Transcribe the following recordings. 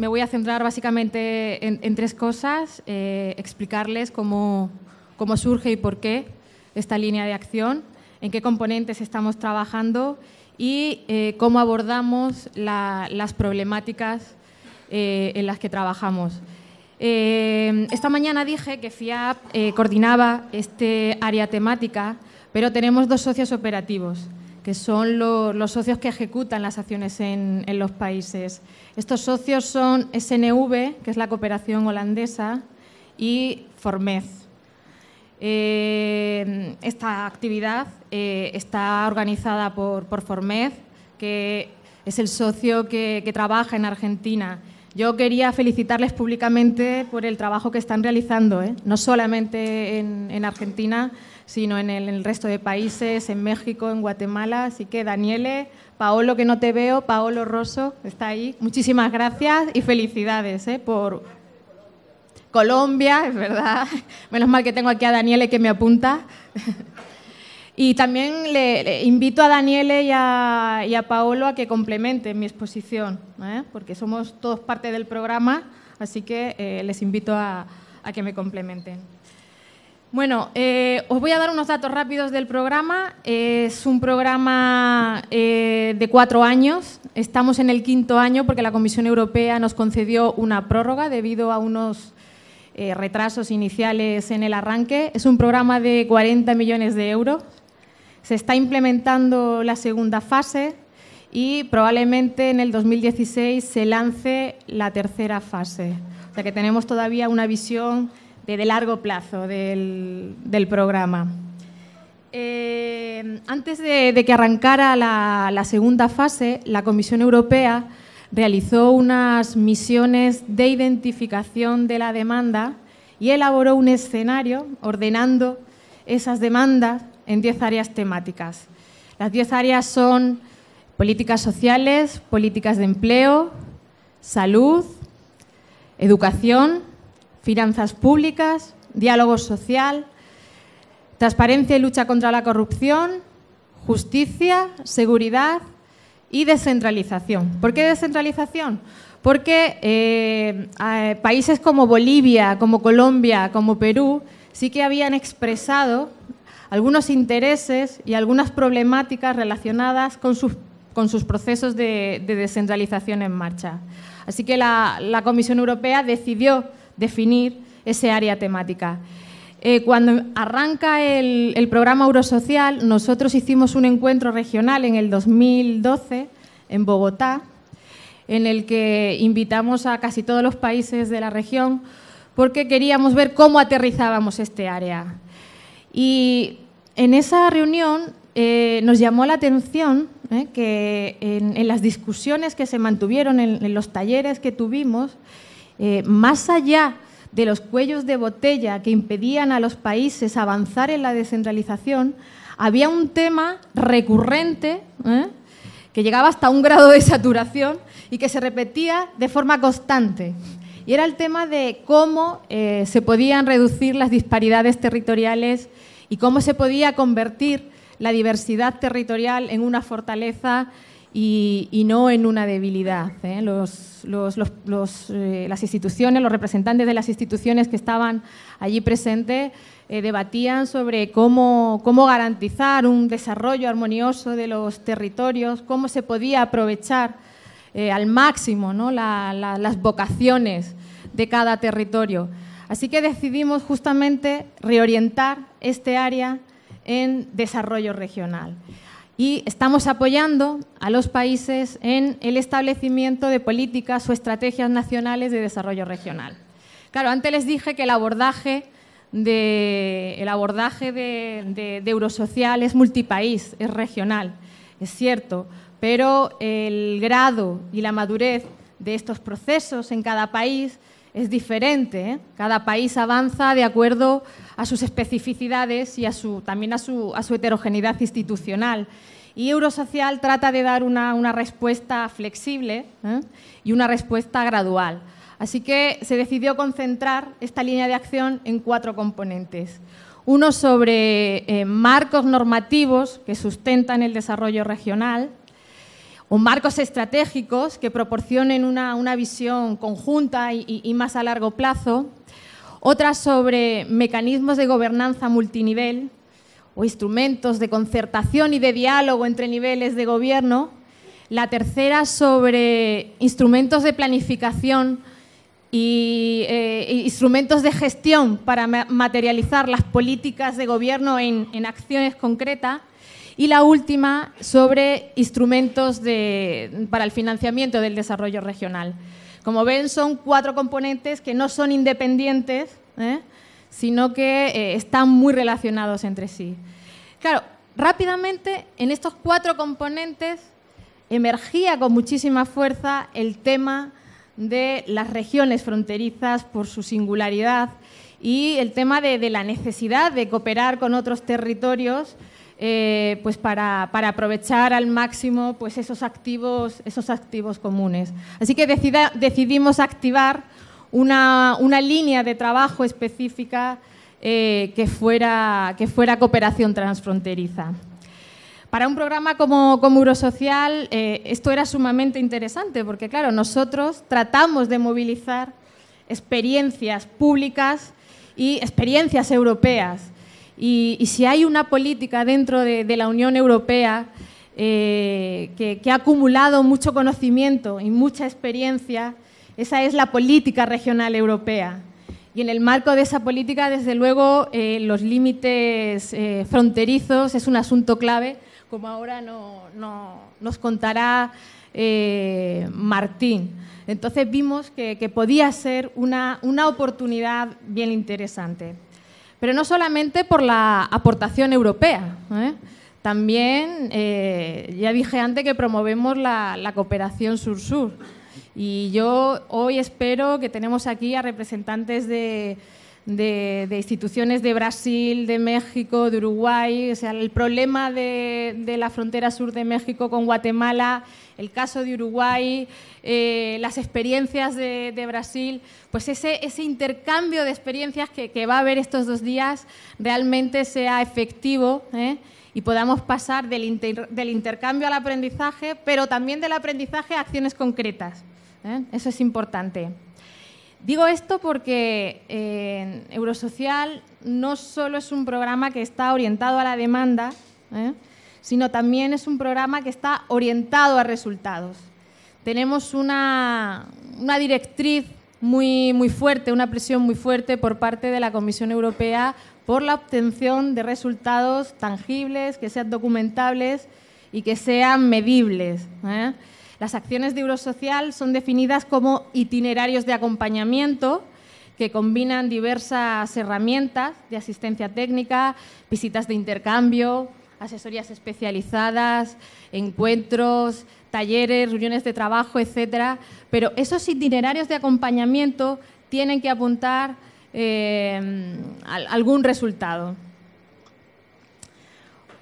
me voy a centrar básicamente en tres cosas, explicarles cómo surge y por qué esta línea de acción, en qué componentes estamos trabajando y cómo abordamos las problemáticas en las que trabajamos. Esta mañana dije que FIAP coordinaba este área temática, pero tenemos dos socios operativos, que son los socios que ejecutan las acciones en los países. Estos socios son SNV, que es la cooperación holandesa, y Formez. Esta actividad está organizada por Formez, que es el socio que trabaja en Argentina. Yo quería felicitarles públicamente por el trabajo que están realizando, no solamente en Argentina, sino en el resto de países, en México, en Guatemala. Así que, Daniele, Paolo, que no te veo, Paolo Rosso, está ahí. Muchísimas gracias y felicidades por Colombia, es verdad. Menos mal que tengo aquí a Daniele que me apunta. Y también le invito a Daniele y a Paolo a que complementen mi exposición, porque somos todos parte del programa, así que les invito a que me complementen. Bueno, os voy a dar unos datos rápidos del programa. Es un programa de 4 años. Estamos en el 5º año porque la Comisión Europea nos concedió una prórroga debido a unos retrasos iniciales en el arranque. Es un programa de 40 millones de euros. Se está implementando la segunda fase y probablemente en el 2016 se lance la tercera fase. O sea que tenemos todavía una visión de largo plazo del programa. Antes de que arrancara la segunda fase, la Comisión Europea realizó unas misiones de identificación de la demanda y elaboró un escenario ordenando esas demandas en 10 áreas temáticas. Las 10 áreas son políticas sociales, políticas de empleo, salud, educación, finanzas públicas, diálogo social, transparencia y lucha contra la corrupción, justicia, seguridad y descentralización. ¿Por qué descentralización? Porque países como Bolivia, como Colombia, como Perú, sí que habían expresado algunos intereses y algunas problemáticas relacionadas con sus procesos de descentralización en marcha. Así que la Comisión Europea decidió definir ese área temática. Cuando arranca el programa Eurosocial, nosotros hicimos un encuentro regional en el 2012 en Bogotá, en el que invitamos a casi todos los países de la región porque queríamos ver cómo aterrizábamos este área. Y en esa reunión nos llamó la atención que en las discusiones que se mantuvieron, en los talleres que tuvimos, más allá de los cuellos de botella que impedían a los países avanzar en la descentralización, había un tema recurrente que llegaba hasta un grado de saturación y que se repetía de forma constante. Y era el tema de cómo se podían reducir las disparidades territoriales y cómo se podía convertir la diversidad territorial en una fortaleza y no en una debilidad. Las instituciones, los representantes de las instituciones que estaban allí presentes debatían sobre cómo garantizar un desarrollo armonioso de los territorios, cómo se podía aprovechar al máximo, ¿no?, las vocaciones de cada territorio. Así que decidimos justamente reorientar este área en desarrollo regional. Y estamos apoyando a los países en el establecimiento de políticas o estrategias nacionales de desarrollo regional. Claro, antes les dije que el abordaje de Eurosocial es multipaís, es regional, es cierto, pero el grado y la madurez de estos procesos en cada país es diferente. Cada país avanza de acuerdo a sus especificidades y también a su heterogeneidad institucional. Y Eurosocial trata de dar una respuesta flexible y una respuesta gradual. Así que se decidió concentrar esta línea de acción en 4 componentes. Uno sobre marcos normativos que sustentan el desarrollo regional, o marcos estratégicos que proporcionen una visión conjunta y más a largo plazo. Otra sobre mecanismos de gobernanza multinivel o instrumentos de concertación y de diálogo entre niveles de gobierno. La tercera sobre instrumentos de planificación y instrumentos de gestión para materializar las políticas de gobierno en acciones concretas. Y la última sobre instrumentos para el financiamiento del desarrollo regional. Como ven, son 4 componentes que no son independientes, sino que están muy relacionados entre sí. Claro, rápidamente en estos 4 componentes emergía con muchísima fuerza el tema de las regiones fronterizas por su singularidad y el tema de la necesidad de cooperar con otros territorios pues para aprovechar al máximo pues esos activos comunes. Así que decidimos activar una línea de trabajo específica que fuera cooperación transfronteriza. Para un programa como Eurosocial esto era sumamente interesante porque, claro, nosotros tratamos de movilizar experiencias públicas y experiencias europeas. Y si hay una política dentro de la Unión Europea que ha acumulado mucho conocimiento y mucha experiencia, esa es la política regional europea. Y en el marco de esa política, desde luego, los límites fronterizos es un asunto clave, como ahora nos contará Martín. Entonces vimos que podía ser una oportunidad bien interesante. Pero no solamente por la aportación europea, también, ya dije antes que promovemos la cooperación sur-sur. Y yo hoy espero que tenemos aquí a representantes de instituciones de Brasil, de México, de Uruguay. O sea, el problema de la frontera sur de México con Guatemala, el caso de Uruguay, las experiencias de Brasil, pues ese intercambio de experiencias que va a haber estos 2 días realmente sea efectivo y podamos pasar del intercambio al aprendizaje, pero también del aprendizaje a acciones concretas. Eso es importante. Digo esto porque Eurosocial no solo es un programa que está orientado a la demanda, sino también es un programa que está orientado a resultados. Tenemos una directriz muy fuerte, una presión muy fuerte por parte de la Comisión Europea por la obtención de resultados tangibles, que sean documentables y que sean medibles. Las acciones de Eurosocial son definidas como itinerarios de acompañamiento que combinan diversas herramientas de asistencia técnica, visitas de intercambio, asesorías especializadas, encuentros, talleres, reuniones de trabajo, etcétera. Pero esos itinerarios de acompañamiento tienen que apuntar a algún resultado.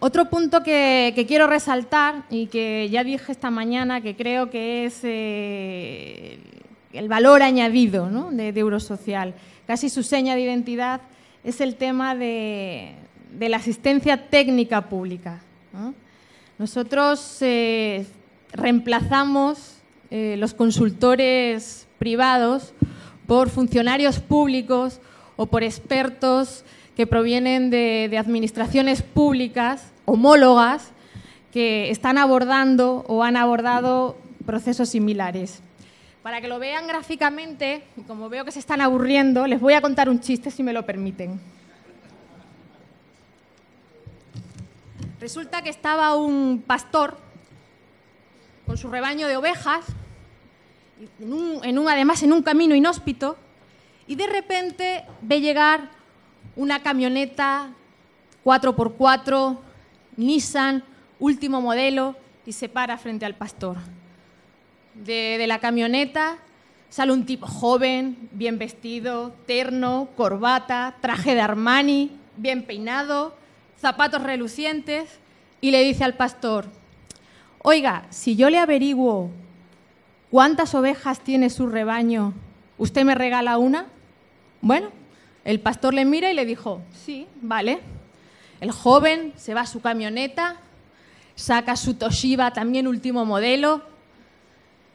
Otro punto que quiero resaltar y que ya dije esta mañana que creo que es el valor añadido, ¿no?, de Eurosocial, casi su seña de identidad, es el tema de la asistencia técnica pública, ¿no? Nosotros reemplazamos los consultores privados por funcionarios públicos o por expertos que provienen de administraciones públicas homólogas que están abordando o han abordado procesos similares. Para que lo vean gráficamente, y como veo que se están aburriendo, les voy a contar un chiste, si me lo permiten. Resulta que estaba un pastor con su rebaño de ovejas, además en un camino inhóspito, y de repente ve llegar una camioneta 4x4, Nissan, último modelo, y se para frente al pastor. De la camioneta sale un tipo joven, bien vestido, terno, corbata, traje de Armani, bien peinado, zapatos relucientes, y le dice al pastor: oiga, si yo le averiguo cuántas ovejas tiene su rebaño, ¿usted me regala una? Bueno, el pastor le mira y le dijo: sí, vale. El joven se va a su camioneta, saca su Toshiba, también último modelo,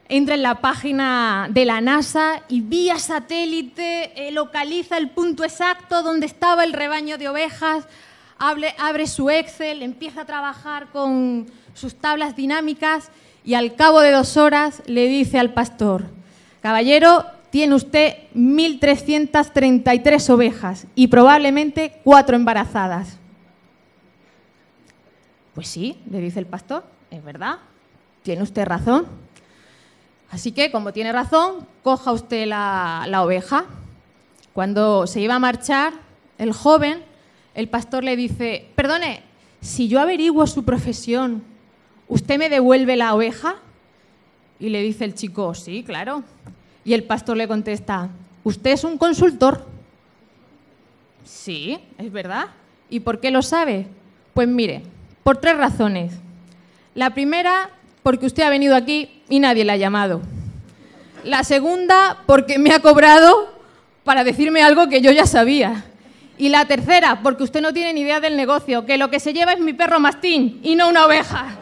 entra en la página de la NASA y vía satélite localiza el punto exacto donde estaba el rebaño de ovejas, abre su Excel, empieza a trabajar con sus tablas dinámicas y al cabo de 2 horas le dice al pastor: caballero, tiene usted 1.333 ovejas y probablemente 4 embarazadas. Pues sí, le dice el pastor, es verdad, tiene usted razón. Así que, como tiene razón, coja usted la oveja. Cuando se iba a marchar, el joven, el pastor le dice: perdone, si yo averiguo su profesión, ¿usted me devuelve la oveja? Y le dice el chico: sí, claro. Y el pastor le contesta: ¿usted es un consultor? Sí, es verdad. ¿Y por qué lo sabe? Pues mire, por 3 razones. La primera, porque usted ha venido aquí y nadie le ha llamado. La segunda, porque me ha cobrado para decirme algo que yo ya sabía. Y la tercera, porque usted no tiene ni idea del negocio, que lo que se lleva es mi perro mastín y no una oveja.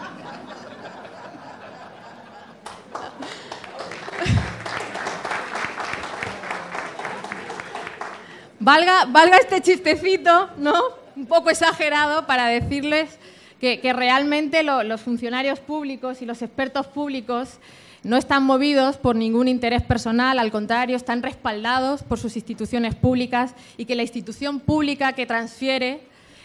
Valga este chistecito, ¿no? Un poco exagerado para decirles que realmente los funcionarios públicos y los expertos públicos no están movidos por ningún interés personal, al contrario, están respaldados por sus instituciones públicas y que la institución pública que transfiere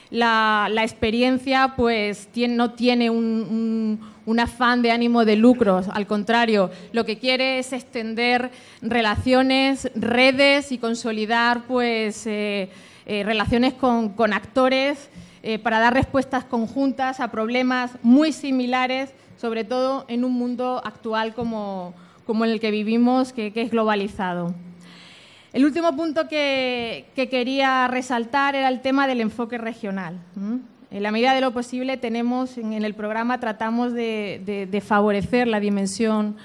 la experiencia pues no tiene un afán de ánimo de lucro, al contrario, lo que quiere es extender relaciones, redes y consolidar pues relaciones con actores para dar respuestas conjuntas a problemas muy similares, sobre todo en un mundo actual como en el que vivimos, que es globalizado. El último punto que quería resaltar era el tema del enfoque regional. En la medida de lo posible en el programa tratamos de favorecer la dimensión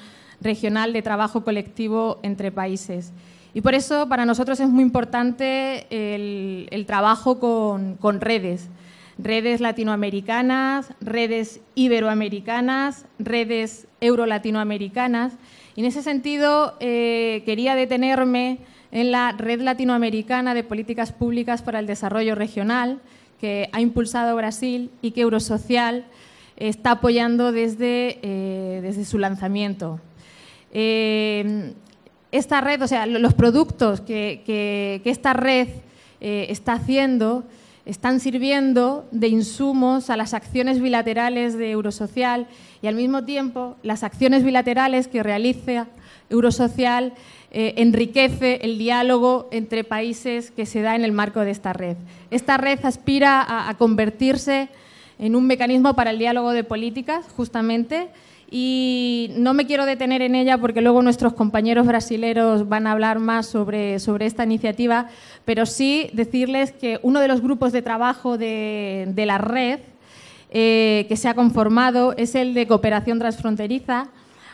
regional de trabajo colectivo entre países. Y por eso para nosotros es muy importante el trabajo con redes latinoamericanas, redes iberoamericanas, redes euro-latinoamericanas. Y en ese sentido quería detenerme en la Red Latinoamericana de Políticas Públicas para el Desarrollo Regional, que ha impulsado Brasil y que Eurosocial está apoyando desde su lanzamiento. Esta red, o sea, los productos que esta red está haciendo están sirviendo de insumos a las acciones bilaterales de Eurosocial y al mismo tiempo las acciones bilaterales que realiza Eurosocial enriquece el diálogo entre países que se da en el marco de esta red. Esta red aspira a convertirse en un mecanismo para el diálogo de políticas, justamente, y no me quiero detener en ella porque luego nuestros compañeros brasileros van a hablar más sobre esta iniciativa, pero sí decirles que uno de los grupos de trabajo de la red que se ha conformado es el de cooperación transfronteriza.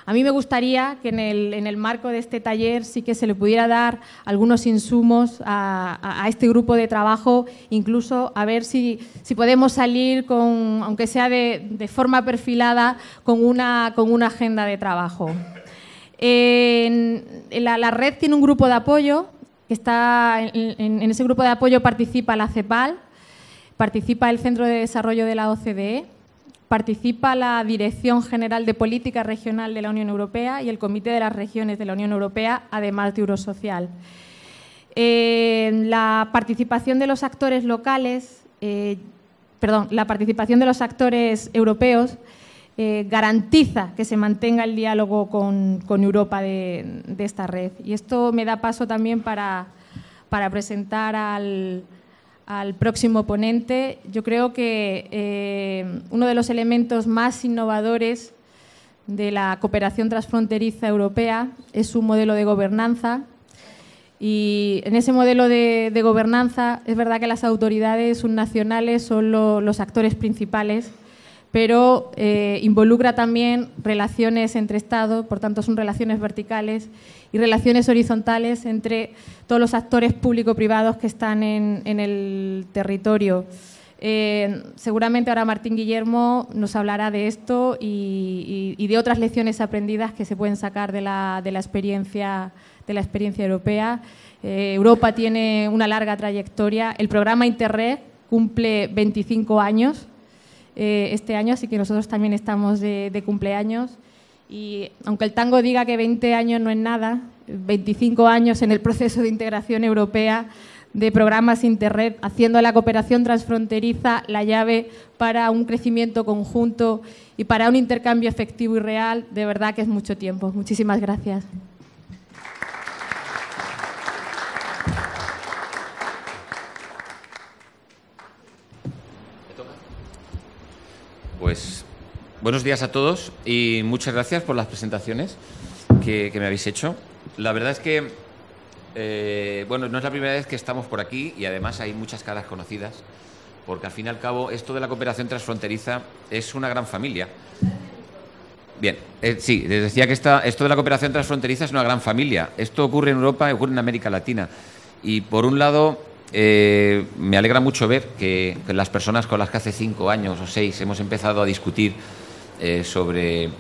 A mí me gustaría que en el marco de este taller sí que se le pudiera dar algunos insumos a este grupo de trabajo, incluso a ver si podemos salir, aunque sea de forma perfilada, con una agenda de trabajo. La red tiene un grupo de apoyo, que está en ese grupo de apoyo participa la CEPAL, participa el Centro de Desarrollo de la OCDE, participa la Dirección General de Política Regional de la Unión Europea y el Comité de las Regiones de la Unión Europea, además de Eurosocial. La participación de los actores locales, la participación de los actores europeos garantiza que se mantenga el diálogo con Europa de esta red. Y esto me da paso también para presentar al próximo ponente. Yo creo que uno de los elementos más innovadores de la cooperación transfronteriza europea es su modelo de gobernanza. Y en ese modelo de gobernanza es verdad que las autoridades subnacionales son los actores principales, pero involucra también relaciones entre Estados, por tanto son relaciones verticales y relaciones horizontales entre todos los actores público-privados que están en el territorio. Seguramente ahora Martín Guillermo nos hablará de esto y de otras lecciones aprendidas que se pueden sacar de la experiencia europea. Europa tiene una larga trayectoria. El programa Interreg cumple 25 años este año, así que nosotros también estamos de cumpleaños. Y aunque el tango diga que 20 años no es nada, 25 años en el proceso de integración europea de programas Interreg, haciendo la cooperación transfronteriza la llave para un crecimiento conjunto y para un intercambio efectivo y real, de verdad que es mucho tiempo. Muchísimas gracias. Pues buenos días a todos y muchas gracias por las presentaciones que me habéis hecho. La verdad es que, bueno, no es la primera vez que estamos por aquí y además hay muchas caras conocidas, porque al fin y al cabo esto de la cooperación transfronteriza es una gran familia. Bien, sí, les decía que esto de la cooperación transfronteriza es una gran familia. Esto ocurre en Europa y ocurre en América Latina. Y por un lado, me alegra mucho ver que las personas con las que hace 5 años o 6 hemos empezado a discutir sobre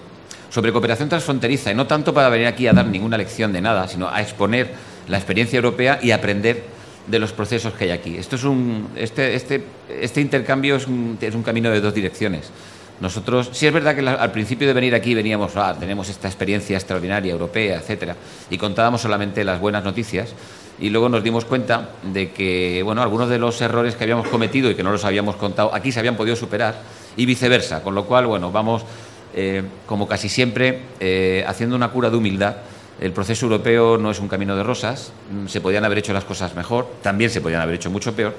cooperación transfronteriza, y no tanto para venir aquí a dar ninguna lección de nada, sino a exponer la experiencia europea y aprender de los procesos que hay aquí. Este intercambio es un camino de 2 direcciones. Nosotros, sí es verdad que al principio de venir aquí veníamos, tenemos esta experiencia extraordinaria europea, etcétera, y contábamos solamente las buenas noticias, y luego nos dimos cuenta de que, bueno, algunos de los errores que habíamos cometido y que no los habíamos contado aquí se habían podido superar, y viceversa, con lo cual, bueno, vamos, como casi siempre, haciendo una cura de humildad. El proceso europeo no es un camino de rosas, se podían haber hecho las cosas mejor, también se podían haber hecho mucho peor.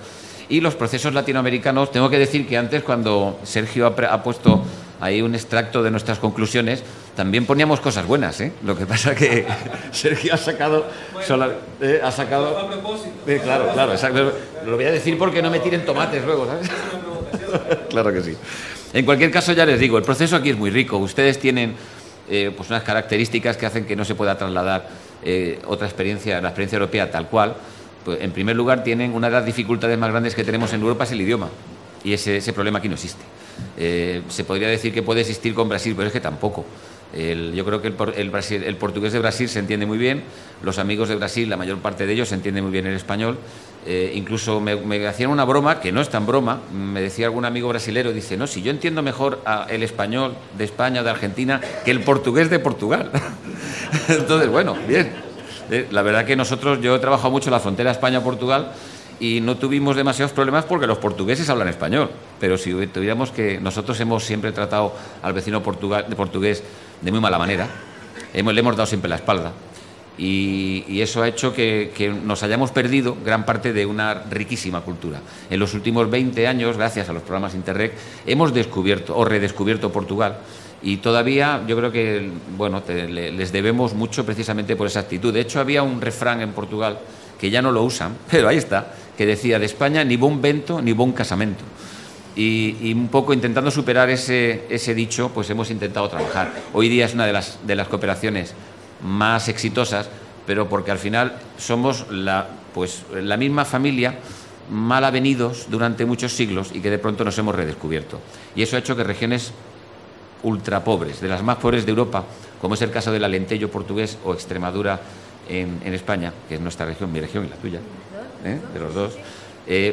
Y los procesos latinoamericanos, tengo que decir que antes, cuando Sergio ha puesto ahí un extracto de nuestras conclusiones, también poníamos cosas buenas, ¿eh? Lo que pasa que Sergio ha sacado... ha sacado... A propósito. Claro, exacto. Lo voy a decir porque no me tiren tomates luego, ¿sabes? Claro que sí. En cualquier caso, ya les digo, el proceso aquí es muy rico. Ustedes tienen pues unas características que hacen que no se pueda trasladar otra experiencia, la experiencia europea tal cual. Pues, en primer lugar, tienen una de las dificultades más grandes que tenemos en Europa, es el idioma. Y ese problema aquí no existe. Se podría decir que puede existir con Brasil, pero es que tampoco. Yo creo que el portugués de Brasil se entiende muy bien, los amigos de Brasil, la mayor parte de ellos, se entiende muy bien el español. Incluso me hacían una broma, que no es tan broma, me decía algún amigo brasilero, dice, no, si yo entiendo mejor el español de España o de Argentina que el portugués de Portugal. Entonces, bueno, bien. La verdad que yo he trabajado mucho en la frontera España-Portugal y no tuvimos demasiados problemas porque los portugueses hablan español. Pero si tuviéramos que... Nosotros hemos siempre tratado al vecino portugués de muy mala manera. Le hemos dado siempre la espalda. Y eso ha hecho que nos hayamos perdido gran parte de una riquísima cultura. En los últimos 20 años, gracias a los programas Interreg, hemos descubierto o redescubierto Portugal. Y todavía yo creo que, bueno, les debemos mucho precisamente por esa actitud. De hecho, había un refrán en Portugal, que ya no lo usan, pero ahí está, que decía, de España ni bon vento ni bon casamento. Y un poco intentando superar ese dicho, pues hemos intentado trabajar. Hoy día es una de las cooperaciones más exitosas, pero porque al final somos la misma familia, mal avenidos durante muchos siglos y que de pronto nos hemos redescubierto. Y eso ha hecho que regiones ultra pobres, de las más pobres de Europa, como es el caso del Alentejo portugués o Extremadura en España, que es nuestra región, mi región y la tuya, de los dos,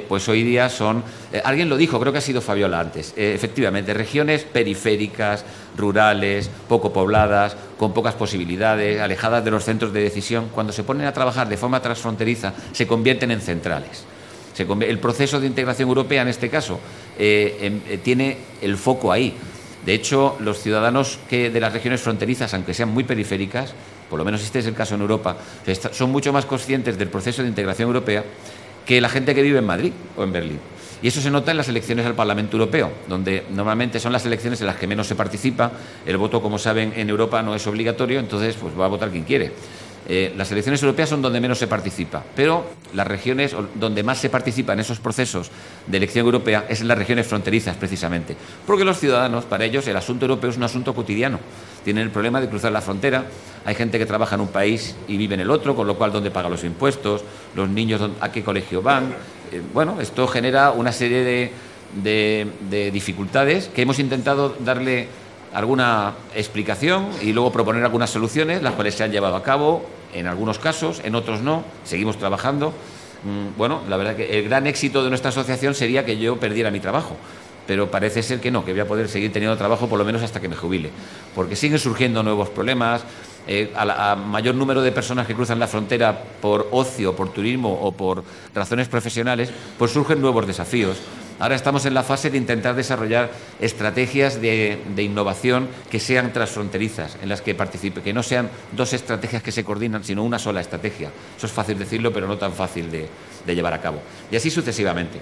pues hoy día son... alguien lo dijo, creo que ha sido Fabiola antes, efectivamente, regiones periféricas, rurales, poco pobladas, con pocas posibilidades, alejadas de los centros de decisión, cuando se ponen a trabajar de forma transfronteriza, se convierten en centrales. El proceso de integración europea, en este caso, tiene el foco ahí. De hecho, los ciudadanos de las regiones fronterizas, aunque sean muy periféricas, por lo menos este es el caso en Europa, son mucho más conscientes del proceso de integración europea que la gente que vive en Madrid o en Berlín. Y eso se nota en las elecciones al Parlamento Europeo, donde normalmente son las elecciones en las que menos se participa. El voto, como saben, en Europa no es obligatorio, entonces pues va a votar quien quiere. Las elecciones europeas son donde menos se participa, pero las regiones donde más se participa en esos procesos de elección europea es en las regiones fronterizas, precisamente, porque los ciudadanos, para ellos, el asunto europeo es un asunto cotidiano. Tienen el problema de cruzar la frontera, hay gente que trabaja en un país y vive en el otro, con lo cual, ¿dónde paga los impuestos? Los niños, ¿a qué colegio van? Bueno, esto genera una serie de dificultades que hemos intentado darle alguna explicación y luego proponer algunas soluciones, las cuales se han llevado a cabo en algunos casos, en otros no, seguimos trabajando. Bueno, la verdad que el gran éxito de nuestra asociación sería que yo perdiera mi trabajo, pero parece ser que no, que voy a poder seguir teniendo trabajo por lo menos hasta que me jubile, porque siguen surgiendo nuevos problemas. A mayor número de personas que cruzan la frontera por ocio, por turismo o por razones profesionales, pues surgen nuevos desafíos. Ahora estamos en la fase de intentar desarrollar estrategias de innovación que sean transfronterizas, en las que participe, que no sean dos estrategias que se coordinan, sino una sola estrategia. Eso es fácil decirlo, pero no tan fácil de llevar a cabo. Y así sucesivamente.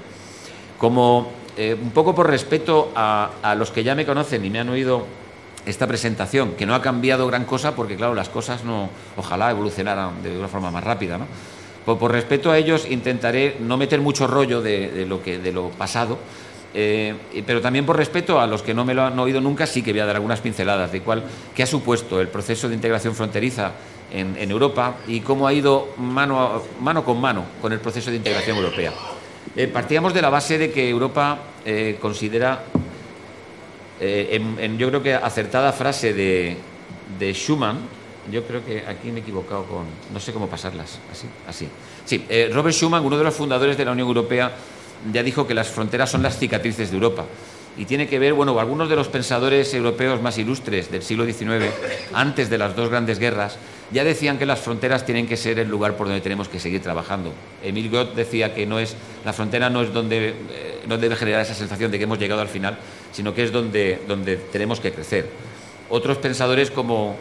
Como un poco por respeto a los que ya me conocen y me han oído esta presentación, que no ha cambiado gran cosa, porque claro, las cosas ojalá evolucionaran de una forma más rápida, ¿no? Por respeto a ellos intentaré no meter mucho rollo de lo pasado, pero también por respeto a los que no me lo han oído nunca, sí que voy a dar algunas pinceladas de qué ha supuesto el proceso de integración fronteriza en Europa y cómo ha ido mano con mano con el proceso de integración europea. Partíamos de la base de que Europa considera, yo creo que acertada frase de Schuman. Yo creo que aquí me he equivocado no sé cómo pasarlas, así. Sí, Robert Schuman, uno de los fundadores de la Unión Europea, ya dijo que las fronteras son las cicatrices de Europa. Y tiene que ver, bueno, algunos de los pensadores europeos más ilustres del siglo XIX, antes de las dos grandes guerras, ya decían que las fronteras tienen que ser el lugar por donde tenemos que seguir trabajando. Emile Gott decía que la frontera no es donde no debe generar esa sensación de que hemos llegado al final, sino que es donde tenemos que crecer. Otros pensadores como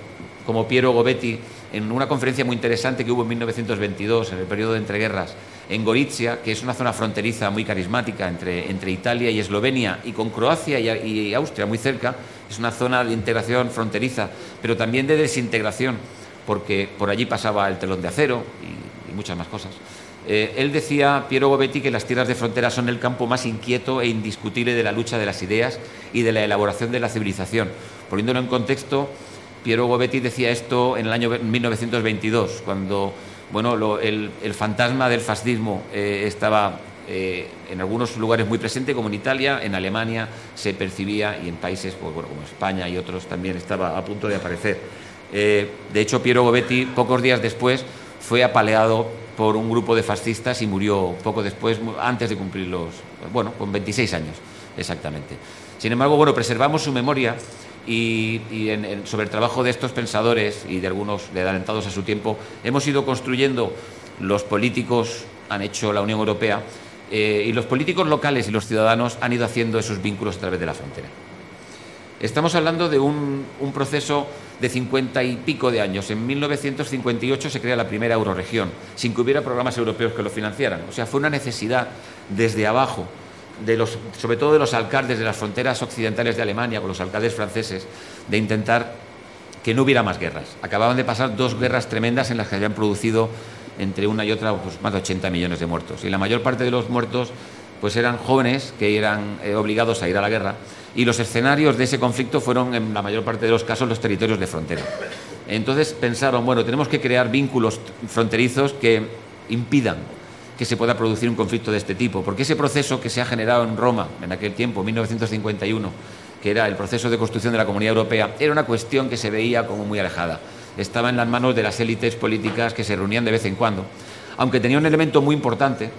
Piero Gobetti, en una conferencia muy interesante que hubo en 1922, en el periodo de entreguerras, en Gorizia, que es una zona fronteriza muy carismática entre Italia y Eslovenia, y con Croacia y Austria muy cerca, es una zona de integración fronteriza, pero también de desintegración, porque por allí pasaba el telón de acero y muchas más cosas. Él decía, Piero Gobetti, que las tierras de frontera son el campo más inquieto e indiscutible de la lucha de las ideas y de la elaboración de la civilización. Poniéndolo en contexto, Piero Gobetti decía esto en el año 1922, cuando el fantasma del fascismo estaba en algunos lugares muy presente, como en Italia, en Alemania se percibía, y en países como España y otros también estaba a punto de aparecer. De hecho, Piero Gobetti, pocos días después, fue apaleado por un grupo de fascistas y murió poco después, antes de cumplir con 26 años exactamente. Sin embargo, preservamos su memoria y sobre el trabajo de estos pensadores y de algunos adelantados a su tiempo, hemos ido construyendo, los políticos han hecho la Unión Europea, y los políticos locales y los ciudadanos han ido haciendo esos vínculos a través de la frontera. Estamos hablando de un proceso de 50 y pico de años. En 1958 se crea la primera eurorregión, sin que hubiera programas europeos que lo financiaran. O sea, fue una necesidad desde abajo, sobre todo de los alcaldes de las fronteras occidentales de Alemania, con los alcaldes franceses, de intentar que no hubiera más guerras. Acababan de pasar dos guerras tremendas en las que habían producido entre una y otra más de 80 millones de muertos. Y la mayor parte de los muertos eran jóvenes que eran obligados a ir a la guerra, y los escenarios de ese conflicto fueron, en la mayor parte de los casos, los territorios de frontera. Entonces pensaron, tenemos que crear vínculos fronterizos que impidan que se pueda producir un conflicto de este tipo, porque ese proceso que se ha generado en Roma en aquel tiempo, 1951, que era el proceso de construcción de la Comunidad Europea, era una cuestión que se veía como muy alejada. Estaba en las manos de las élites políticas que se reunían de vez en cuando, aunque tenía un elemento muy importante,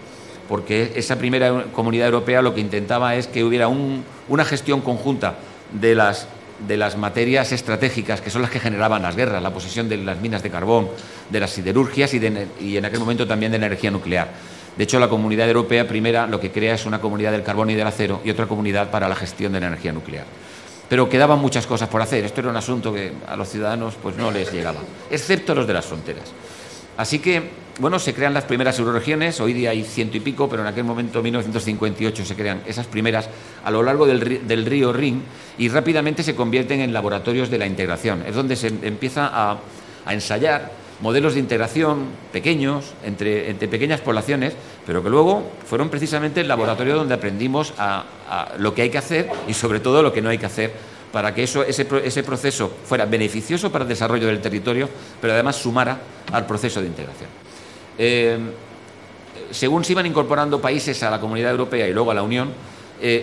porque esa primera Comunidad Europea lo que intentaba es que hubiera una gestión conjunta de las materias estratégicas, que son las que generaban las guerras, la posesión de las minas de carbón, de las siderurgias y en aquel momento también de la energía nuclear. De hecho, la Comunidad Europea primera lo que crea es una comunidad del carbón y del acero y otra comunidad para la gestión de la energía nuclear. Pero quedaban muchas cosas por hacer. Esto era un asunto que a los ciudadanos no les llegaba, excepto los de las fronteras. Así que, se crean las primeras euroregiones, hoy día hay 100 y pico, pero en aquel momento, en 1958, se crean esas primeras a lo largo del río Rin, y rápidamente se convierten en laboratorios de la integración. Es donde se empieza a ensayar modelos de integración pequeños, entre pequeñas poblaciones, pero que luego fueron precisamente el laboratorio donde aprendimos a lo que hay que hacer y sobre todo lo que no hay que hacer, para que ese proceso fuera beneficioso para el desarrollo del territorio, pero además sumara al proceso de integración. Según se iban incorporando países a la Comunidad Europea y luego a la Unión,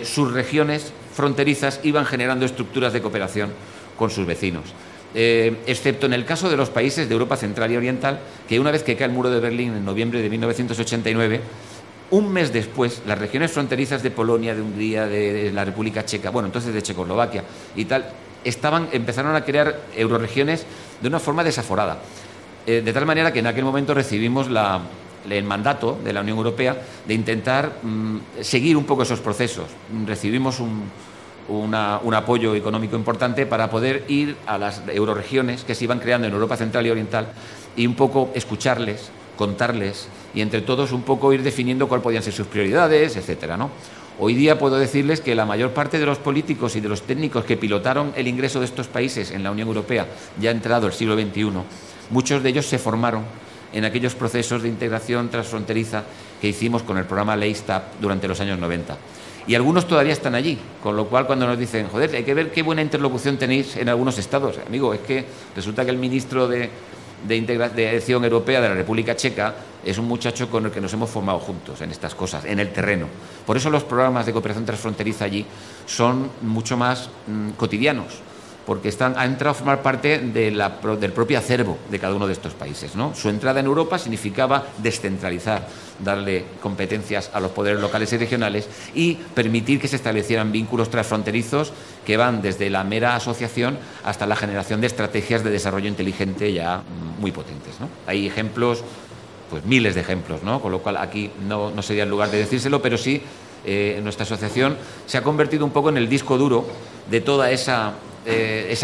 sus regiones fronterizas iban generando estructuras de cooperación con sus vecinos. Excepto en el caso de los países de Europa Central y Oriental, que una vez que cae el muro de Berlín en noviembre de 1989, un mes después, las regiones fronterizas de Polonia, de Hungría, de la República Checa, bueno, entonces de Checoslovaquia y tal, empezaron a crear euroregiones de una forma desaforada. De tal manera que en aquel momento recibimos el mandato de la Unión Europea de intentar seguir un poco esos procesos. Recibimos un apoyo económico importante para poder ir a las euroregiones que se iban creando en Europa Central y Oriental y un poco escucharles, contarles y entre todos un poco ir definiendo cuáles podían ser sus prioridades, etcétera, ¿no? Hoy día puedo decirles que la mayor parte de los políticos y de los técnicos que pilotaron el ingreso de estos países en la Unión Europea, ya entrado el siglo XXI, muchos de ellos se formaron en aquellos procesos de integración transfronteriza que hicimos con el programa LEISTAP durante los años 90. Y algunos todavía están allí, con lo cual cuando nos dicen, joder, hay que ver qué buena interlocución tenéis en algunos estados. Amigo, es que resulta que el ministro de Acción Europea de la República Checa es un muchacho con el que nos hemos formado juntos en estas cosas, en el terreno. Por eso los programas de cooperación transfronteriza allí son mucho más cotidianos, porque han entrado a formar parte del propio acervo de cada uno de estos países, ¿no? Su entrada en Europa significaba descentralizar, darle competencias a los poderes locales y regionales y permitir que se establecieran vínculos transfronterizos que van desde la mera asociación hasta la generación de estrategias de desarrollo inteligente ya muy potentes, ¿no? Hay ejemplos, pues miles de ejemplos, ¿no? Con lo cual aquí no sería el lugar de decírselo, pero sí nuestra asociación se ha convertido un poco en el disco duro de toda esa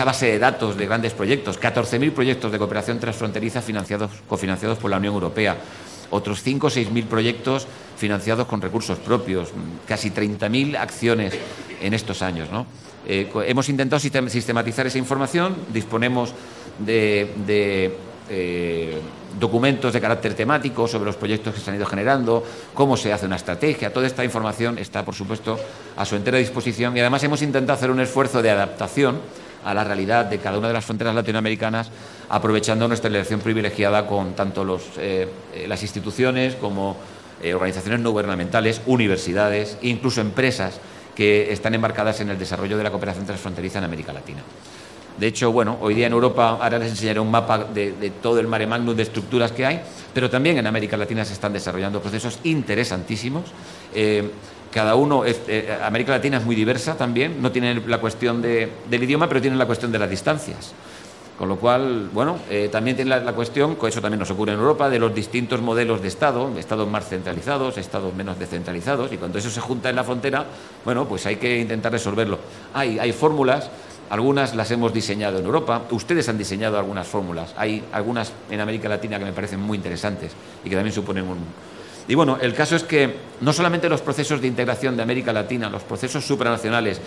base de datos de grandes proyectos, 14.000 proyectos de cooperación transfronteriza cofinanciados por la Unión Europea, otros 5 o 6.000 proyectos financiados con recursos propios, casi 30.000 acciones en estos años, ¿no? Hemos intentado sistematizar esa información, disponemos de documentos de carácter temático sobre los proyectos que se han ido generando, cómo se hace una estrategia. Toda esta información está, por supuesto, a su entera disposición y además hemos intentado hacer un esfuerzo de adaptación a la realidad de cada una de las fronteras latinoamericanas, aprovechando nuestra relación privilegiada con tanto las instituciones como organizaciones no gubernamentales, universidades e incluso empresas que están embarcadas en el desarrollo de la cooperación transfronteriza en América Latina. De hecho, bueno, hoy día en Europa, ahora les enseñaré un mapa de todo el mare magnum de estructuras que hay, pero también en América Latina se están desarrollando procesos interesantísimos. América Latina es muy diversa también, no tiene la cuestión del idioma, pero tiene la cuestión de las distancias. Con lo cual, bueno, también tiene la cuestión, eso también nos ocurre en Europa, de los distintos modelos de Estado, estados más centralizados, estados menos descentralizados, y cuando eso se junta en la frontera, bueno, pues hay que intentar resolverlo. Hay fórmulas. Algunas las hemos diseñado en Europa, ustedes han diseñado algunas fórmulas, hay algunas en América Latina que me parecen muy interesantes y que también suponen Y bueno, el caso es que no solamente los procesos de integración de América Latina, los procesos supranacionales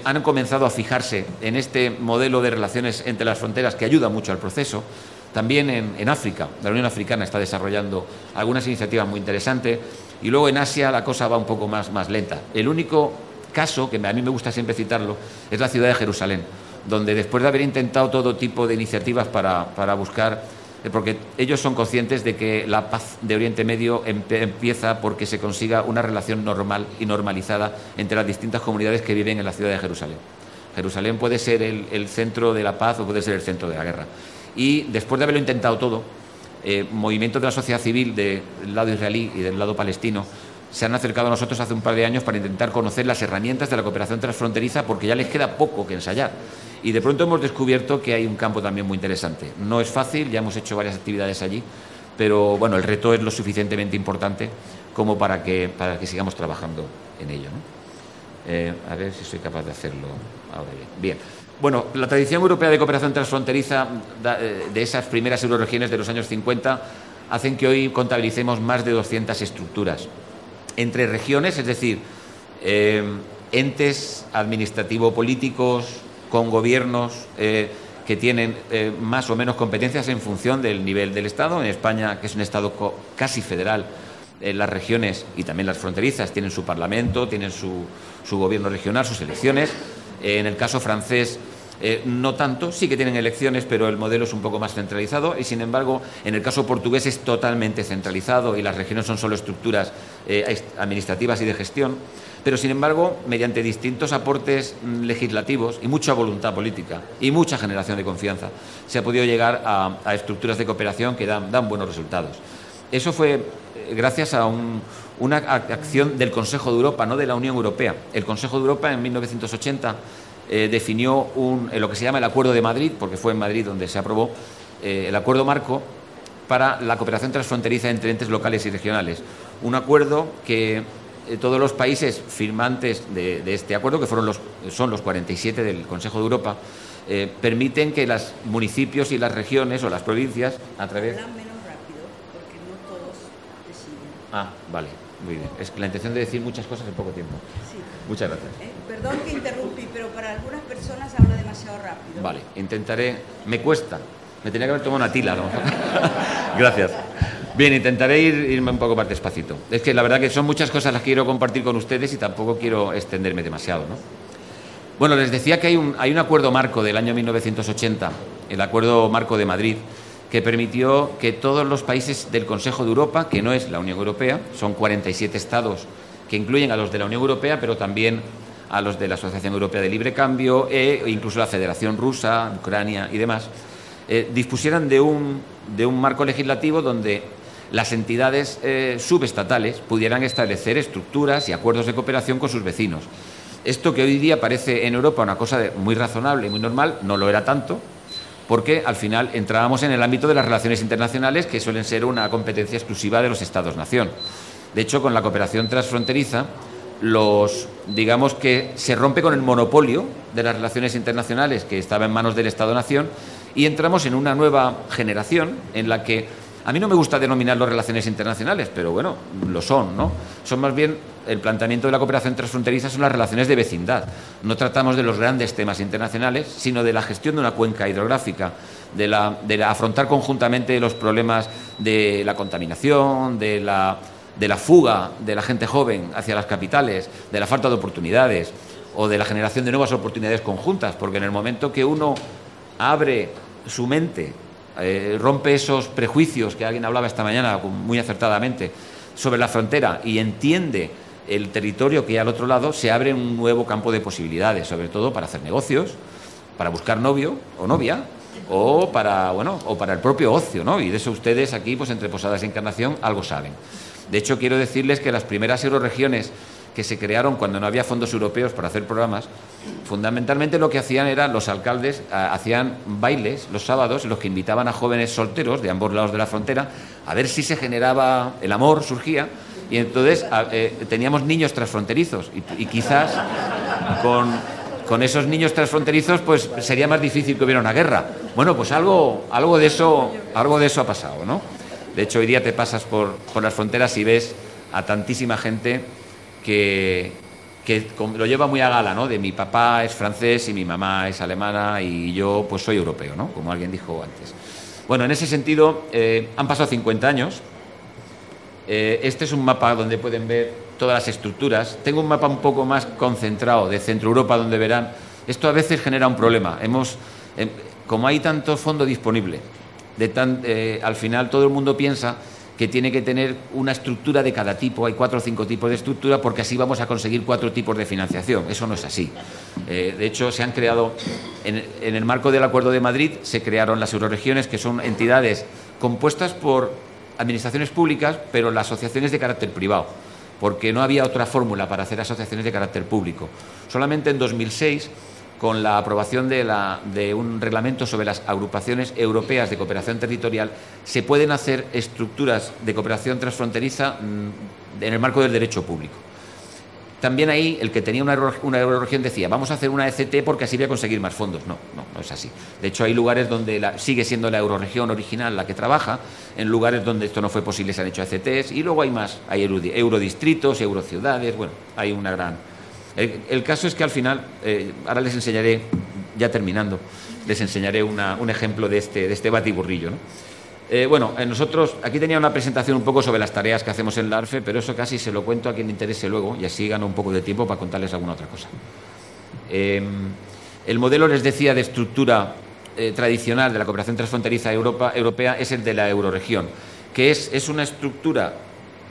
han comenzado a fijarse en este modelo de relaciones entre las fronteras que ayuda mucho al proceso, también en África, la Unión Africana está desarrollando algunas iniciativas muy interesantes y luego en Asia la cosa va un poco más lenta. El único caso, que a mí me gusta siempre citarlo, es la ciudad de Jerusalén, donde después de haber intentado todo tipo de iniciativas para buscar, porque ellos son conscientes de que la paz de Oriente Medio empieza porque se consiga una relación normal y normalizada entre las distintas comunidades que viven en la ciudad de Jerusalén. Jerusalén puede ser el centro de la paz o puede ser el centro de la guerra. Y después de haberlo intentado todo, movimientos de la sociedad civil del lado israelí y del lado palestino se han acercado a nosotros hace un par de años para intentar conocer las herramientas de la cooperación transfronteriza porque ya les queda poco que ensayar. Y de pronto hemos descubierto que hay un campo también muy interesante. No es fácil, ya hemos hecho varias actividades allí, pero bueno, el reto es lo suficientemente importante como para que sigamos trabajando en ello, ¿no? A ver si soy capaz de hacerlo ahora bien. Bueno, la tradición europea de cooperación transfronteriza de esas primeras euroregiones de los años 50 hacen que hoy contabilicemos más de 200 estructuras entre regiones, es decir, entes administrativo-políticos con gobiernos que tienen más o menos competencias en función del nivel del Estado. En España, que es un Estado casi federal, las regiones y también las fronterizas tienen su parlamento, tienen su gobierno regional, sus elecciones. En el caso francés No tanto, sí que tienen elecciones, pero el modelo es un poco más centralizado y, sin embargo, en el caso portugués es totalmente centralizado y las regiones son solo estructuras administrativas y de gestión. Pero, sin embargo, mediante distintos aportes legislativos y mucha voluntad política y mucha generación de confianza, se ha podido llegar a estructuras de cooperación que dan buenos resultados. Eso fue gracias a una acción del Consejo de Europa, no de la Unión Europea. El Consejo de Europa, en 1980, definió lo que se llama el Acuerdo de Madrid, porque fue en Madrid donde se aprobó el Acuerdo Marco para la cooperación transfronteriza entre entes locales y regionales. Un acuerdo que todos los países firmantes de este acuerdo, que son los 47 del Consejo de Europa, permiten que los municipios y las regiones o las provincias, a través... Hablan menos rápido, porque no todos deciden. Ah, vale, muy bien. Es la intención de decir muchas cosas en poco tiempo. Sí. Muchas gracias. Perdón que interrumpí, pero para algunas personas habla demasiado rápido. Vale, intentaré... Me cuesta. Me tenía que haber tomado una tila, ¿no? Gracias. Bien, intentaré irme un poco más despacito. Es que la verdad que son muchas cosas las que quiero compartir con ustedes y tampoco quiero extenderme demasiado, ¿no? Bueno, les decía que hay un acuerdo marco del año 1980, el Acuerdo Marco de Madrid, que permitió que todos los países del Consejo de Europa, que no es la Unión Europea, son 47 estados que incluyen a los de la Unión Europea, pero también a los de la Asociación Europea de Libre Cambio e incluso la Federación Rusa, Ucrania y demás, dispusieran de un marco legislativo donde las entidades subestatales pudieran establecer estructuras y acuerdos de cooperación con sus vecinos. Esto que hoy día parece en Europa una cosa muy razonable y muy normal, no lo era tanto, porque al final entrábamos en el ámbito de las relaciones internacionales, que suelen ser una competencia exclusiva de los Estados-nación. De hecho, con la cooperación transfronteriza, digamos que se rompe con el monopolio de las relaciones internacionales que estaba en manos del Estado-nación y entramos en una nueva generación en la que, a mí no me gusta denominarlo relaciones internacionales, pero bueno, lo son, ¿no? Son más bien, el planteamiento de la cooperación transfronteriza son las relaciones de vecindad. No tratamos de los grandes temas internacionales, sino de la gestión de una cuenca hidrográfica, de afrontar conjuntamente los problemas de la contaminación, de la fuga de la gente joven hacia las capitales, de la falta de oportunidades o de la generación de nuevas oportunidades conjuntas, porque en el momento que uno abre su mente, rompe esos prejuicios que alguien hablaba esta mañana muy acertadamente sobre la frontera y entiende el territorio que hay al otro lado, se abre un nuevo campo de posibilidades, sobre todo para hacer negocios, para buscar novio o novia, o para el propio ocio, ¿no? Y de eso ustedes aquí, pues entre Posadas y Encarnación, algo saben. De hecho, quiero decirles que las primeras euroregiones que se crearon cuando no había fondos europeos para hacer programas, fundamentalmente lo que hacían era, los alcaldes hacían bailes los sábados en los que invitaban a jóvenes solteros de ambos lados de la frontera a ver si se generaba, el amor surgía, y entonces teníamos niños transfronterizos y quizás con esos niños transfronterizos pues sería más difícil que hubiera una guerra. Bueno, pues algo de eso ha pasado, ¿no? De hecho, hoy día te pasas por las fronteras y ves a tantísima gente que lo lleva muy a gala, ¿no? De mi papá es francés y mi mamá es alemana y yo pues soy europeo, ¿no? Como alguien dijo antes. Bueno, en ese sentido, han pasado 50 años. Este es un mapa donde pueden ver todas las estructuras. Tengo un mapa un poco más concentrado de Centro Europa, donde verán. Esto a veces genera un problema. Como hay tanto fondo disponible, al final todo el mundo piensa que tiene que tener una estructura de cada tipo. Hay 4 o 5 tipos de estructura porque así vamos a conseguir 4 tipos de financiación. Eso no es así. De hecho, se han creado, en el marco del Acuerdo de Madrid, se crearon las euroregiones, que son entidades compuestas por administraciones públicas, pero las asociaciones de carácter privado, porque no había otra fórmula para hacer asociaciones de carácter público. Solamente en 2006, con la aprobación de un reglamento sobre las agrupaciones europeas de cooperación territorial, se pueden hacer estructuras de cooperación transfronteriza en el marco del derecho público. También ahí el que tenía una euroregión decía, vamos a hacer una ECT porque así voy a conseguir más fondos. No es así. De hecho, hay lugares donde sigue siendo la euroregión original la que trabaja, en lugares donde esto no fue posible se han hecho ECTs, y luego hay más, hay eurodistritos, eurociudades, bueno, hay una gran... El caso es que al final, ahora les enseñaré, ya terminando, les enseñaré un ejemplo de este batiburrillo, ¿no? Nosotros, aquí tenía una presentación un poco sobre las tareas que hacemos en la ARFE, pero eso casi se lo cuento a quien le interese luego y así gano un poco de tiempo para contarles alguna otra cosa. El modelo, les decía, de estructura tradicional de la cooperación transfronteriza europea es el de la eurorregión, que es una estructura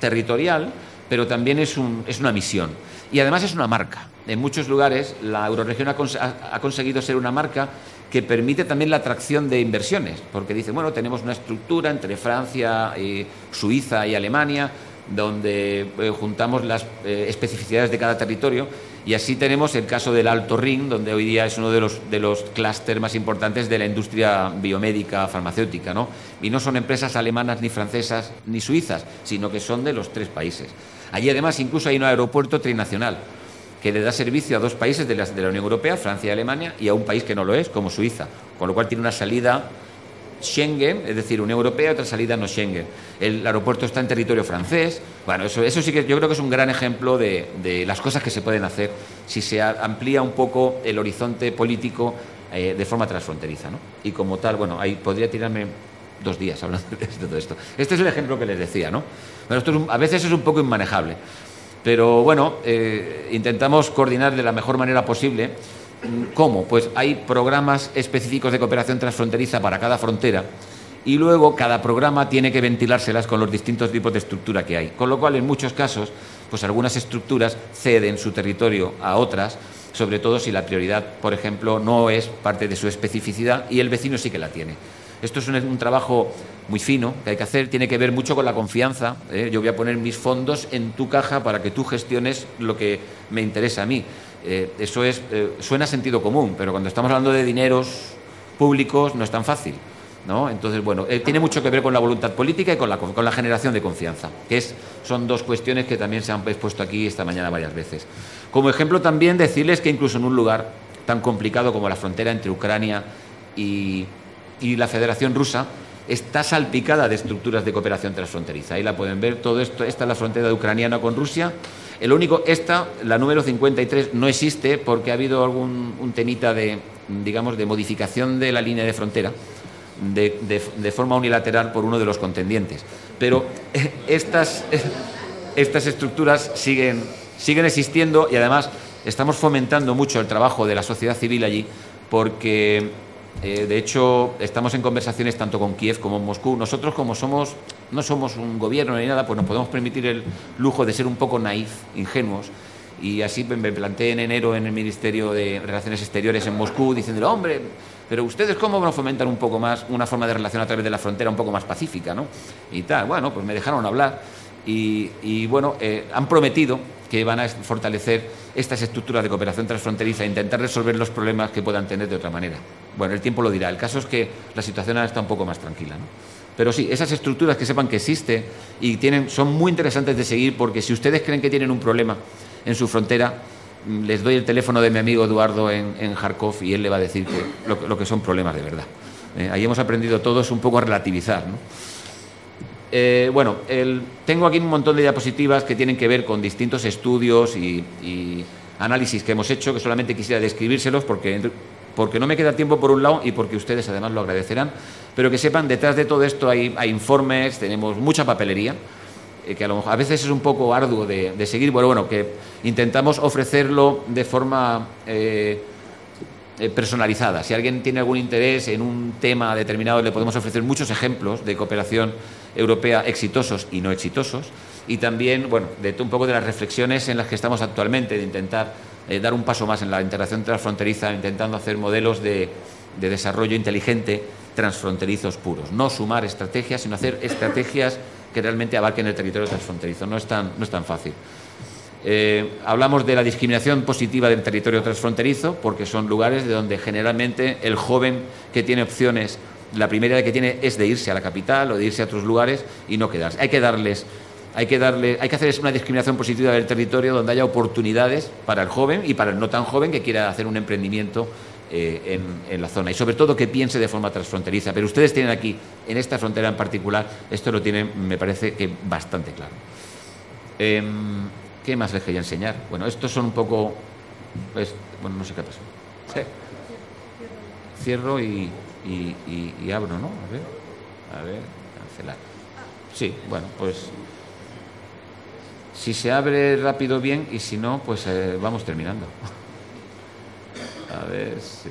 territorial, pero también es una misión. Y además es una marca. En muchos lugares la eurorregión ha conseguido ser una marca que permite también la atracción de inversiones, porque dice, bueno, tenemos una estructura entre Francia, Suiza y Alemania, donde juntamos las especificidades de cada territorio, y así tenemos el caso del Alto Rin, donde hoy día es uno de los clústeres más importantes de la industria biomédica farmacéutica, ¿no? Y no son empresas alemanas, ni francesas, ni suizas, sino que son de los 3 países. Allí además incluso hay un aeropuerto trinacional que le da servicio a 2 países de la Unión Europea, Francia y Alemania, y a un país que no lo es, como Suiza, con lo cual tiene una salida Schengen, es decir, Unión Europea, y otra salida no Schengen. El aeropuerto está en territorio francés. Bueno, eso sí que yo creo que es un gran ejemplo de las cosas que se pueden hacer si se amplía un poco el horizonte político de forma transfronteriza, ¿no? Y como tal, bueno, ahí podría tirarme 2 días hablando de todo esto. Este es el ejemplo que les decía, ¿no? Pero esto a veces es un poco inmanejable. Pero bueno, intentamos coordinar de la mejor manera posible. ¿Cómo? Pues hay programas específicos de cooperación transfronteriza para cada frontera y luego cada programa tiene que ventilárselas con los distintos tipos de estructura que hay. Con lo cual, en muchos casos, pues algunas estructuras ceden su territorio a otras, sobre todo si la prioridad, por ejemplo, no es parte de su especificidad y el vecino sí que la tiene. Esto es un trabajo muy fino que hay que hacer, tiene que ver mucho con la confianza. Yo voy a poner mis fondos en tu caja para que tú gestiones lo que me interesa a mí. Eso suena sentido común, pero cuando estamos hablando de dineros públicos no es tan fácil, ¿no? Entonces, bueno, tiene mucho que ver con la voluntad política y con la generación de confianza, que son 2 cuestiones que también se han expuesto aquí esta mañana varias veces. Como ejemplo también decirles que incluso en un lugar tan complicado como la frontera entre Ucrania y la Federación Rusa, está salpicada de estructuras de cooperación transfronteriza. Ahí la pueden ver, todo esto, esta es la frontera ucraniana con Rusia. El único, la número 53, no existe porque ha habido un temita de modificación de la línea de frontera de forma unilateral por uno de los contendientes. Pero estas estructuras siguen existiendo y además estamos fomentando mucho el trabajo de la sociedad civil allí porque de hecho, estamos en conversaciones tanto con Kiev como en Moscú. Nosotros, como no somos un gobierno ni nada, pues nos podemos permitir el lujo de ser un poco naif, ingenuos. Y así me planteé en enero en el Ministerio de Relaciones Exteriores en Moscú, diciéndole, hombre, pero ustedes cómo van a fomentar un poco más una forma de relación a través de la frontera un poco más pacífica, ¿no? Y tal. Bueno, pues me dejaron hablar y bueno, han prometido que van a fortalecer estas estructuras de cooperación transfronteriza e intentar resolver los problemas que puedan tener de otra manera. Bueno, el tiempo lo dirá. El caso es que la situación ahora está un poco más tranquila, ¿no? Pero sí, esas estructuras que sepan que existen y son muy interesantes de seguir porque si ustedes creen que tienen un problema en su frontera, les doy el teléfono de mi amigo Eduardo en Kharkov y él le va a decir que lo que son problemas de verdad. Ahí hemos aprendido todos un poco a relativizar, ¿no? Bueno, tengo aquí un montón de diapositivas que tienen que ver con distintos estudios y análisis que hemos hecho, que solamente quisiera describírselos porque no me queda tiempo por un lado y porque ustedes además lo agradecerán, pero que sepan, detrás de todo esto hay informes, tenemos mucha papelería, que a veces es un poco arduo de seguir, bueno, que intentamos ofrecerlo de forma personalizada. Si alguien tiene algún interés en un tema determinado, le podemos ofrecer muchos ejemplos de cooperación europea exitosos y no exitosos, y también, bueno, un poco de las reflexiones en las que estamos actualmente, de intentar dar un paso más en la integración transfronteriza, intentando hacer modelos de desarrollo inteligente transfronterizos puros. No sumar estrategias, sino hacer estrategias que realmente abarquen el territorio transfronterizo. No es tan fácil. Hablamos de la discriminación positiva del territorio transfronterizo porque son lugares de donde generalmente el joven que tiene opciones, la primera idea que tiene es de irse a la capital o de irse a otros lugares y no quedarse. Hay que hacer una discriminación positiva del territorio donde haya oportunidades para el joven y para el no tan joven que quiera hacer un emprendimiento en la zona y sobre todo que piense de forma transfronteriza. Pero ustedes tienen aquí, en esta frontera en particular, esto lo tienen, me parece que bastante claro. ¿Qué más les quería enseñar? Bueno, estos son un poco... bueno, no sé qué pasó. Sí. Cierro y abro, ¿no? A ver, cancelar. Sí, bueno, pues... Si se abre rápido, bien, y si no, pues vamos terminando. A A ver si...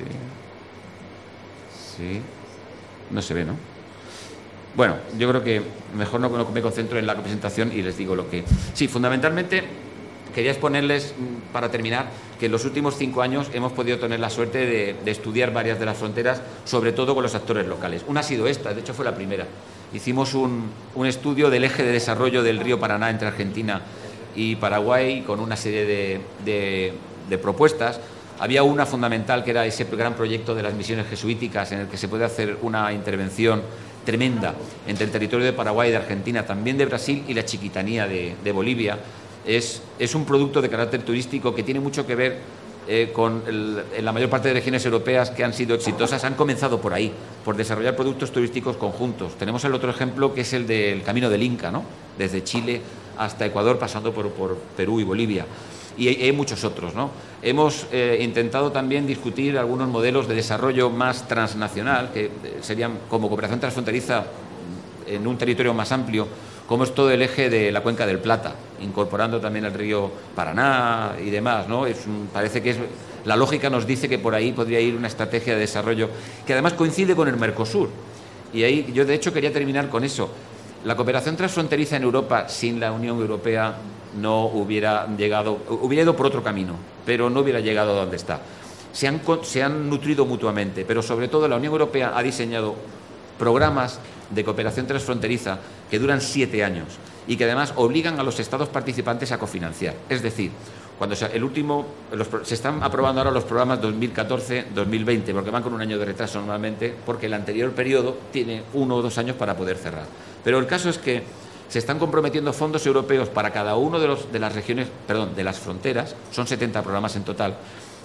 Sí. No se ve, ¿no? Bueno, yo creo que mejor no me concentro en la presentación y les digo lo que... Sí, fundamentalmente quería exponerles, para terminar, que en los últimos 5 años hemos podido tener la suerte de estudiar varias de las fronteras, sobre todo con los actores locales. Una ha sido esta, de hecho fue la primera. Hicimos un estudio del eje de desarrollo del río Paraná entre Argentina y Paraguay con una serie de propuestas. Había una fundamental que era ese gran proyecto de las misiones jesuíticas en el que se puede hacer una intervención tremenda entre el territorio de Paraguay, de Argentina, también de Brasil y la chiquitanía de Bolivia. Es un producto de carácter turístico que tiene mucho que ver con en la mayor parte de regiones europeas que han sido exitosas, han comenzado por ahí, por desarrollar productos turísticos conjuntos. Tenemos el otro ejemplo que es el del Camino del Inca, ¿no? Desde Chile hasta Ecuador, pasando por Perú y Bolivia. Y hay muchos otros, ¿no? Hemos intentado también discutir algunos modelos de desarrollo más transnacional, que serían como cooperación transfronteriza en un territorio más amplio, como es todo el eje de la Cuenca del Plata, incorporando también el río Paraná y demás, ¿no? Parece que la lógica nos dice que por ahí podría ir una estrategia de desarrollo que además coincide con el Mercosur. Y ahí yo, de hecho, quería terminar con eso. La cooperación transfronteriza en Europa sin la Unión Europea no hubiera llegado, hubiera ido por otro camino, pero no hubiera llegado a donde está. Se han nutrido mutuamente, pero sobre todo la Unión Europea ha diseñado programas de cooperación transfronteriza que duran 7 años y que además obligan a los estados participantes a cofinanciar. Es decir, cuando se están aprobando ahora los programas 2014-2020, porque van con un año de retraso normalmente, porque el anterior periodo tiene 1 o 2 años para poder cerrar. Pero el caso es que se están comprometiendo fondos europeos para cada uno de las fronteras, son 70 programas en total,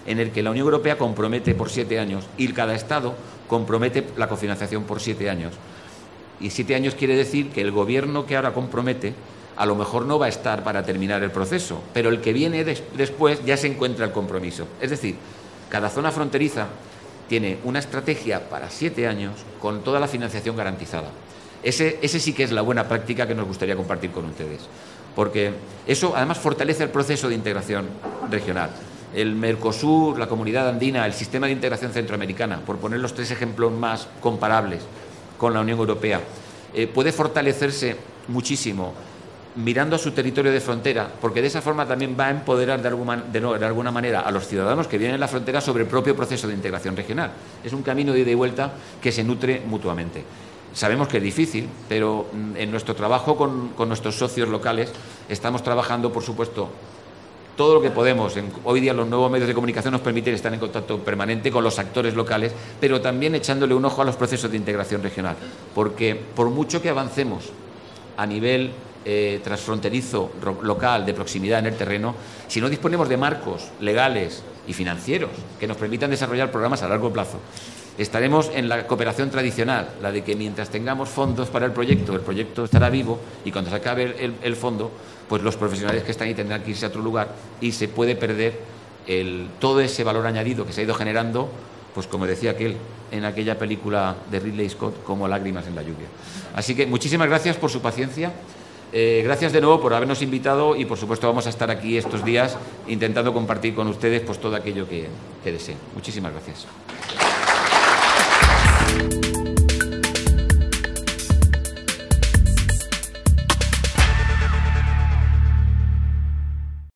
en el que la Unión Europea compromete por 7 años y cada Estado compromete la cofinanciación por 7 años. Y 7 años quiere decir que el gobierno que ahora compromete a lo mejor no va a estar para terminar el proceso, pero el que viene después ya se encuentra el compromiso. Es decir, cada zona fronteriza tiene una estrategia para 7 años con toda la financiación garantizada. Ese sí que es la buena práctica que nos gustaría compartir con ustedes, porque eso además fortalece el proceso de integración regional. El Mercosur, la Comunidad Andina, el sistema de integración centroamericana, por poner los 3 ejemplos más comparables con la Unión Europea, puede fortalecerse muchísimo mirando a su territorio de frontera, porque de esa forma también va a empoderar de alguna manera a los ciudadanos que viven en la frontera sobre el propio proceso de integración regional. Es un camino de ida y vuelta que se nutre mutuamente. Sabemos que es difícil, pero en nuestro trabajo con nuestros socios locales estamos trabajando, por supuesto, todo lo que podemos. Hoy día los nuevos medios de comunicación nos permiten estar en contacto permanente con los actores locales, pero también echándole un ojo a los procesos de integración regional, porque por mucho que avancemos a nivel transfronterizo, local, de proximidad en el terreno, si no disponemos de marcos legales y financieros que nos permitan desarrollar programas a largo plazo, estaremos en la cooperación tradicional, la de que mientras tengamos fondos para el proyecto estará vivo, y cuando se acabe el fondo, pues los profesionales que están ahí tendrán que irse a otro lugar y se puede perder todo ese valor añadido que se ha ido generando, pues como decía en aquella película de Ridley Scott, como lágrimas en la lluvia. Así que muchísimas gracias por su paciencia. Gracias de nuevo por habernos invitado y, por supuesto, vamos a estar aquí estos días intentando compartir con ustedes pues todo aquello que deseen. Muchísimas gracias.